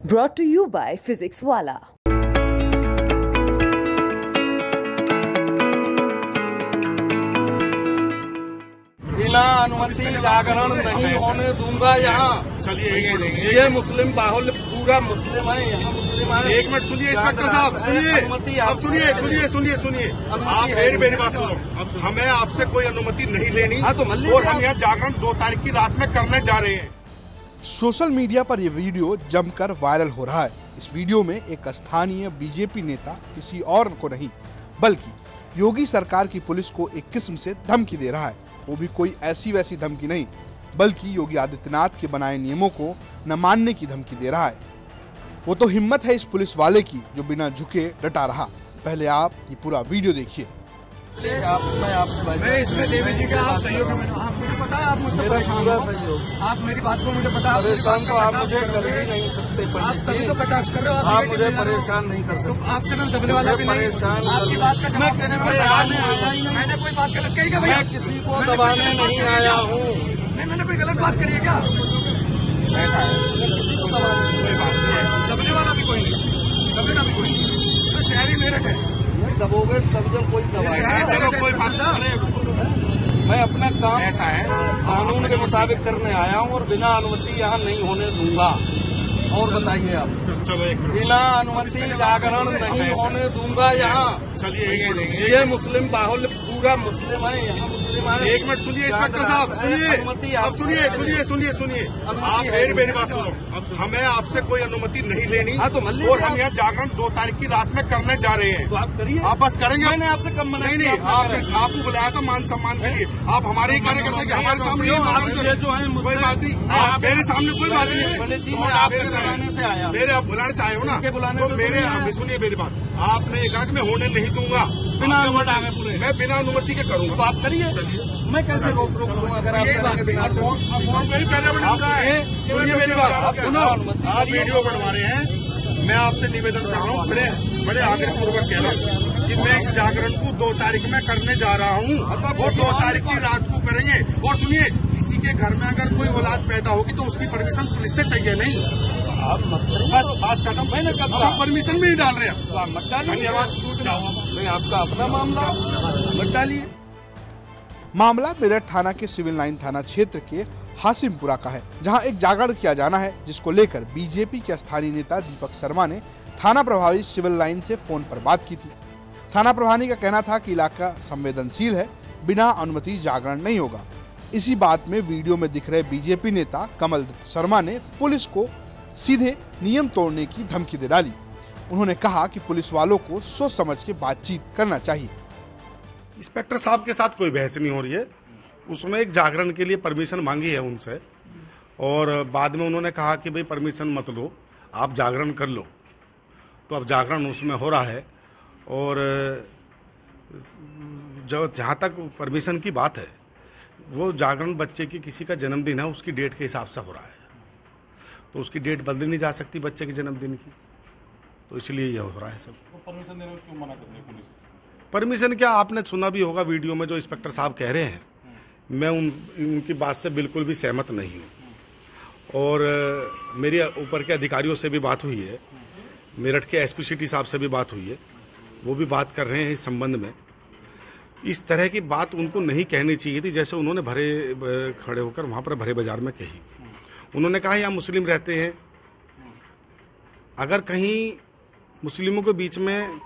Brought to you by Physics Wala. बिना अनुमति जागरण नहीं होने दूंगा यहाँ। चलिए ये मुस्लिम बाहुल्य पूरा मुस्लिम है, यहाँ मुस्लिम है। एक मिनट सुनिए इंस्पेक्टर साहब, सुनिए अब सुनिए आप मेरी बात सुनो। हमें आपसे कोई अनुमति नहीं लेनी और हम यहाँ जागरण 2 तारीख की रात में करने जा रहे हैं। सोशल मीडिया पर यह वीडियो जमकर वायरल हो रहा है। इस वीडियो में एक स्थानीय बीजेपी नेता किसी और को नहीं बल्कि योगी सरकार की पुलिस को एक किस्म से धमकी दे रहा है। वो भी कोई ऐसी वैसी धमकी नहीं बल्कि योगी आदित्यनाथ के बनाए नियमों को न मानने की धमकी दे रहा है। वो तो हिम्मत है इस पुलिस वाले की जो बिना झुके डटा रहा। पहले आप ये पूरा वीडियो देखिए। मैं इसमें देवी जी का आप सहयोग मुझे पता है, आप मुझसे परेशान हो, आप मेरी बात को मुझे पता है। परेशान तो आप मुझे कर ही नहीं सकते, आप तभी तो कटाक्ष कर रहे हो। आप मुझे परेशान नहीं कर सकते। आपसे मैं दबने वाला भी नहीं। परेशान आपकी बात का जवाब देने में मैंने कोई बात गलत कही क्या भैया? मैं किसी को दबाने नहीं आया हूँ। नहीं, मैंने कोई गलत बात करी है क्या? दबने वाला भी कोई नहीं, दबने भी कोई नहीं। तो शहरी मेरठ है, दबोगे तब जब कोई दबाएगा। चलो कोई बात नहीं, मैं अपना काम ऐसा है कानून के मुताबिक करने आया हूँ और बिना अनुमति यहाँ नहीं होने दूंगा। और बताइए आप। चलो एक मिनट। बिना अनुमति जागरण नहीं होने दूंगा यहाँ। चलिए ये मुस्लिम बाहुल्य पूरा मुस्लिम है, यहाँ मुस्लिम है। एक मिनट सुनिए इंस्पेक्टर साहब, सुनिए आप मेरी बात सुनो। हमें आपसे कोई अनुमति नहीं लेनी और हम यहाँ जागरण 2 तारीख की रात में करने जा रहे हैं। तो आप करिए। आप बस करेंगे। मैंने आपसे कम मना नहीं, आपको बुलाया था मान सम्मान के लिए। आप हमारे ही कार्यकर्ता के हमारे सामने जो है कोई बात नहीं, आप मेरे सामने कोई बात नहीं। बुलाने से आया, मेरे आप बुलाने से आए हो ना, तो मेरे सुनिए मेरी बात। आपने कहा कि मैं होने नहीं दूंगा, बिना अनुमति पूरे। मैं बिना अनुमति के करूंगा। तो आप करिए। मैं कैसे रोक दूंगा अगर आप करेंगे बिना? सुनिए मेरी बात, सुनो। आप वीडियो बनवा रहे हैं, मैं आपसे निवेदन कर रहा हूँ, बड़े आग्रह पूर्वक कह रहा हूँ कि मैं इस जागरण को 2 तारीख में करने जा रहा हूँ और 2 तारीख की रात को करेंगे। और सुनिए, किसी के घर में अगर कोई औलाद पैदा होगी तो उसकी परमिशन पुलिस से चाहिए नहीं। आप मत बस बात खत्म। मैंने कब आप परमिशन भी नहीं डाल रहे हैं। तो आप मत डालिए। धन्यवाद। नहीं, आपका अपना मामला, मत डालिए। मामला मेरठ थाना के सिविल लाइन थाना क्षेत्र के हासिमपुरा का है, जहां एक जागरण किया जाना है जिसको लेकर बीजेपी के स्थानीय नेता दीपक शर्मा ने थाना प्रभारी सिविल लाइन से फोन पर बात की थी। थाना प्रभारी का कहना था कि इलाका संवेदनशील है, बिना अनुमति जागरण नहीं होगा। इसी बात में वीडियो में दिख रहे बीजेपी नेता कमल दत्त शर्मा ने पुलिस को सीधे नियम तोड़ने की धमकी दे डाली। उन्होंने कहा कि पुलिस वालों को सोच समझ के बातचीत करना चाहिए। इंस्पेक्टर साहब के साथ कोई बहस नहीं हो रही है। उसमें एक जागरण के लिए परमिशन मांगी है उनसे और बाद में उन्होंने कहा कि भाई परमिशन मत लो, आप जागरण कर लो। तो अब जागरण उसमें हो रहा है और जहाँ तक परमिशन की बात है, वो जागरण बच्चे की किसी का जन्मदिन है, उसकी डेट के हिसाब से हो रहा है, तो उसकी डेट बदली नहीं जा सकती बच्चे के जन्मदिन की, तो इसलिए यह हो रहा है सब। परमिशन देने में क्यों मना करते हैं पुलिस? परमिशन क्या, आपने सुना भी होगा वीडियो में जो इंस्पेक्टर साहब कह रहे हैं, मैं उनकी बात से बिल्कुल भी सहमत नहीं हूँ। और मेरे ऊपर के अधिकारियों से भी बात हुई है, मेरठ के एसपी सिटी साहब से भी बात हुई है, वो भी बात कर रहे हैं इस संबंध में। इस तरह की बात उनको नहीं कहनी चाहिए थी, जैसे उन्होंने खड़े होकर वहाँ पर भरे बाजार में कही। उन्होंने कहा यहाँ मुस्लिम रहते हैं, अगर कहीं मुस्लिमों के बीच में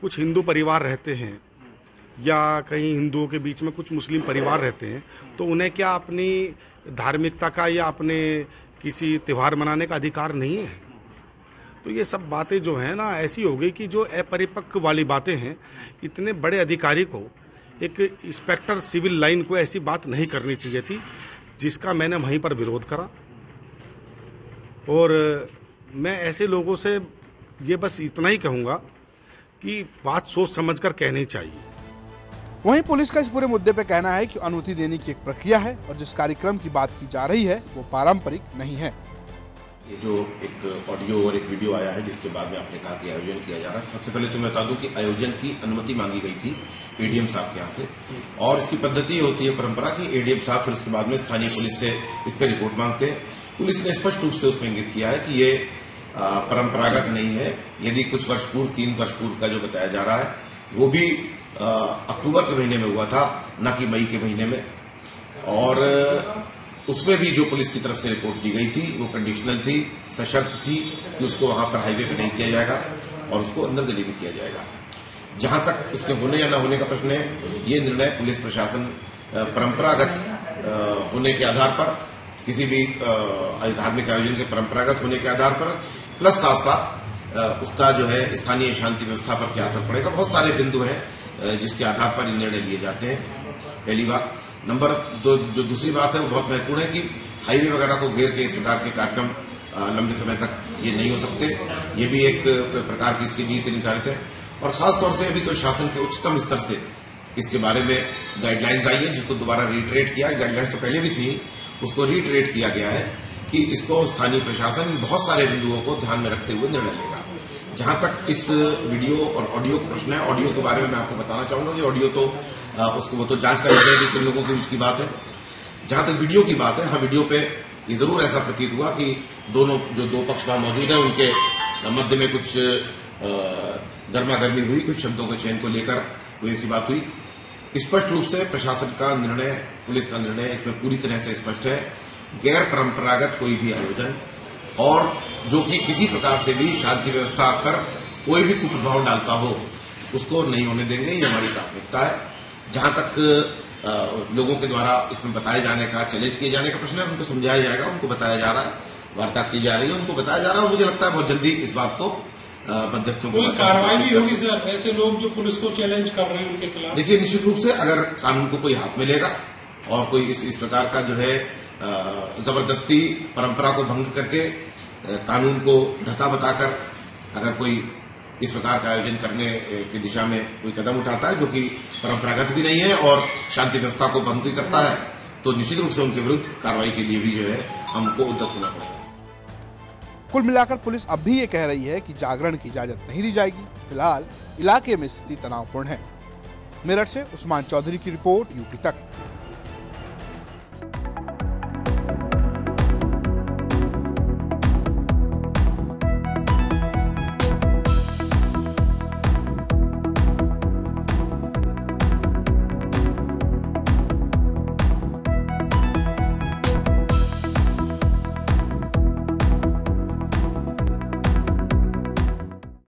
कुछ हिंदू परिवार रहते हैं या कहीं हिंदुओं के बीच में कुछ मुस्लिम परिवार रहते हैं, तो उन्हें क्या अपनी धार्मिकता का या अपने किसी त्यौहार मनाने का अधिकार नहीं है? तो ये सब बातें जो हैं ना, ऐसी हो गई कि जो अपरिपक्व वाली बातें हैं। इतने बड़े अधिकारी को, एक इंस्पेक्टर सिविल लाइन को ऐसी बात नहीं करनी चाहिए थी, जिसका मैंने वहीं पर विरोध करा। और मैं ऐसे लोगों से ये बस इतना ही कहूँगा कि बात सोच समझकर कहनी चाहिए। वहीं पुलिस का इस पूरे मुद्दे पे कहना है कि अनुमति देने की एक प्रक्रिया है और जिस कार्यक्रम की बात की जा रही है वो पारंपरिक नहीं है। ये जो एक ऑडियो और एक वीडियो आया है जिसके बाद में आपने कहा कि आयोजन किया जा रहा है, सबसे पहले तो मैं बता दूं कि आयोजन की अनुमति मांगी गई थी एडीएम साहब के यहाँ से, और इसकी पद्धति होती है, परंपरा की एडीएम साहब फिर उसके बाद में स्थानीय पुलिस से इस पर रिपोर्ट मांगते हैं। पुलिस ने स्पष्ट रूप से उसमें इंगित किया है कि ये परंपरागत नहीं है। यदि कुछ वर्ष पूर्व 3 वर्ष पूर्व का जो बताया जा रहा है वो भी अक्टूबर के महीने में हुआ था, न कि मई के महीने में। और उसमें भी जो पुलिस की तरफ से रिपोर्ट दी गई थी वो कंडीशनल थी, सशर्त थी कि उसको वहां पर हाईवे पे नहीं किया जाएगा और उसको अंदर गली में किया जाएगा। जहां तक उसके होने या न होने का प्रश्न है, ये निर्णय पुलिस प्रशासन परंपरागत होने के आधार पर, किसी भी धार्मिक आयोजन के परंपरागत होने के आधार पर, प्लस साथ साथ उसका जो है स्थानीय शांति व्यवस्था पर क्या असर पड़ेगा, बहुत सारे बिंदु हैं जिसके आधार पर ये निर्णय लिए जाते हैं। पहली बात। नंबर 2, जो दूसरी बात है वो बहुत महत्वपूर्ण है कि हाईवे वगैरह को घेर के इस प्रकार के कार्यक्रम लंबे समय तक ये नहीं हो सकते। ये भी एक प्रकार की इसकी नीति निर्धारित है। और खासतौर से अभी तो शासन के उच्चतम स्तर से इसके बारे में गाइडलाइंस आई है, जिसको दोबारा रिट्रेट किया। गाइडलाइंस तो पहले भी थी, उसको रिट्रेट किया गया है कि इसको स्थानीय प्रशासन बहुत सारे बिंदुओं को ध्यान में रखते हुए निर्णय लेगा। जहां तक इस वीडियो और ऑडियो का प्रश्न है, ऑडियो के बारे में मैं आपको बताना चाहूंगा कि ऑडियो तो उसको वो तो जांच कर लेंगे कि किन लोगों की उसकी बात है। जहां तक वीडियो की बात है, हाँ, वीडियो पे ये जरूर ऐसा प्रतीत हुआ कि दोनों जो 2 पक्ष वहां मौजूद है उनके मध्य में कुछ गर्मा गर्मी हुई, कुछ शब्दों के चयन को लेकर कोई ऐसी बात हुई। स्पष्ट रूप से प्रशासन का निर्णय, पुलिस का निर्णय इसमें पूरी तरह से स्पष्ट है। गैर परंपरागत कोई भी आयोजन और जो कि किसी प्रकार से भी शांति व्यवस्था पर कोई भी कुप्रभाव डालता हो, उसको नहीं होने देंगे। ये हमारी प्राथमिकता है। जहां तक लोगों के द्वारा इसमें बताए जाने का, चैलेंज किए जाने का प्रश्न है, उनको समझाया जाएगा, उनको बताया जा रहा है, वार्ता की जा रही है, उनको बताया जा रहा है। और मुझे लगता है बहुत जल्दी इस बात को मध्यस्थों को कार्रवाई भी होगी सर, ऐसे लोग जो पुलिस को चैलेंज कर रहे हैं उनके खिलाफ। देखिए, निश्चित रूप से अगर कानून को कोई हाथ में लेगा और कोई इस प्रकार का जो है जबरदस्ती परंपरा को भंग करके, कानून को धता बताकर अगर कोई इस प्रकार का आयोजन करने की दिशा में कोई कदम उठाता है जो कि परंपरागत भी नहीं है और शांति व्यवस्था को भंग भी करता है, तो निश्चित रूप से उनके विरुद्ध कार्रवाई के लिए भी जो है हमको उद्यत होना पड़ेगा। कुल मिलाकर पुलिस अब भी ये कह रही है कि जागरण की इजाजत नहीं दी जाएगी। फिलहाल इलाके में स्थिति तनावपूर्ण है। मेरठ से उस्मान चौधरी की रिपोर्ट, यूपी तक।